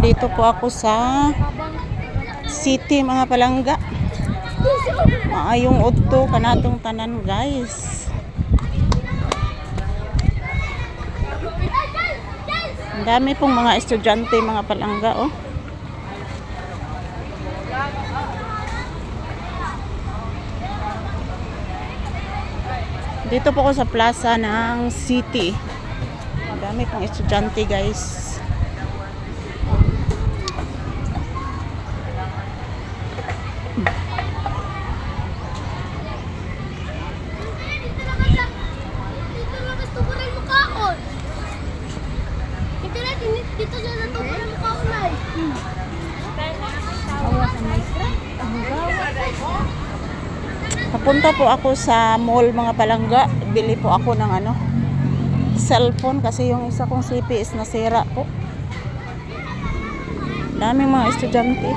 Nandito po ako sa city mga palangga. Maayong udto kanatong tanan guys. Ang dami pong mga estudyante mga palangga oh. Dito po ako sa plaza ng city. Ang dami pong estudyante guys. Dito siya sa tubo ng mukha ko na eh. Papunta po ako sa mall mga palangga. Bili po ako ng cellphone kasi yung isa kong CP is nasira po. Daming mga estudyante.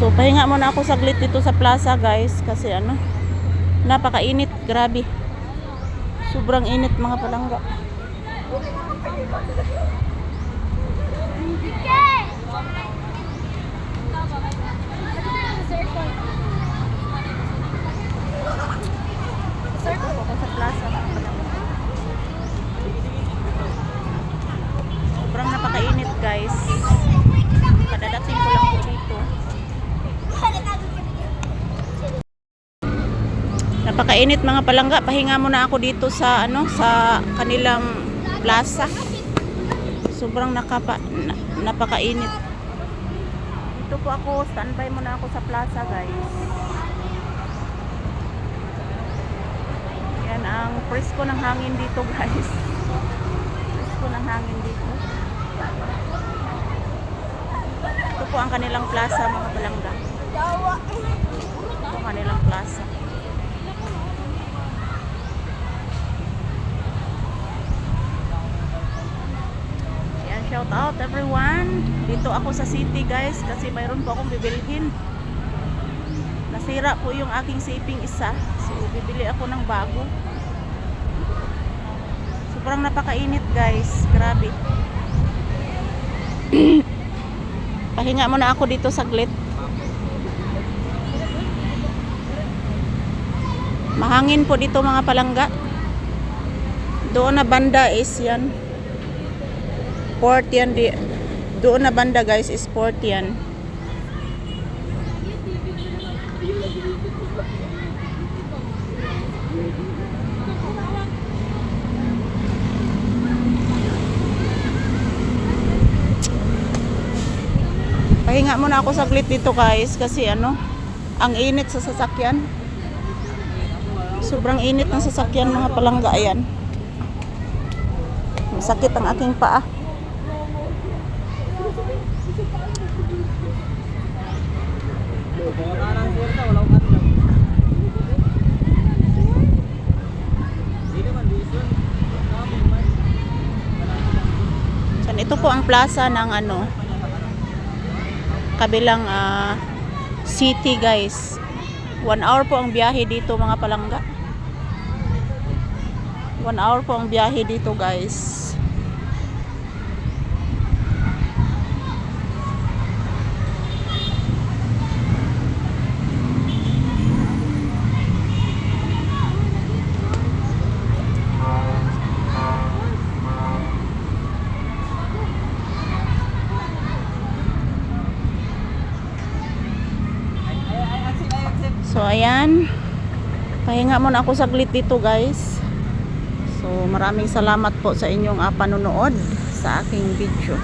So pahinga muna ako saglit dito sa plaza guys kasi napakainit, grabe. Sobrang init mga palangga. Circle ako sa plaza mga palangga. Sobrang napakainit guys. Kadadating ko lang po dito. Napakainit mga palangga. Pahinga muna ako dito sa sa kanilang plaza. Sobrang napakainit. Dito po ako, standby muna ako sa plaza, guys. Yan ang presko ng hangin dito, guys. Presko ng hangin dito. Ito po ang kanilang plaza mga palangga. Ito ang kanilang plaza. Shout out everyone. Dito ako sa city guys kasi mayroon po akong bibilhin. Nasira po yung aking siping isa. So bibili ako ng bago. Sobrang napakainit guys. Grabe. Pahinga muna ako dito saglit. Mahangin po dito mga palangga. Doon na banda is yan. Port yan, doon na banda guys is port yan. Pahinga muna ako saglit dito guys kasi ang init sa sasakyan. Sobrang init ng sasakyan mga palangga. Ayan, masakit ang aking paa. Ito po ang plaza ng kabilang city guys. 1 hour po ang biyahe dito mga palangga. 1 hour po ang biyahe dito guys. So ayan, pahinga muna ako saglit dito guys. So maraming salamat po sa inyong panonood sa aking video.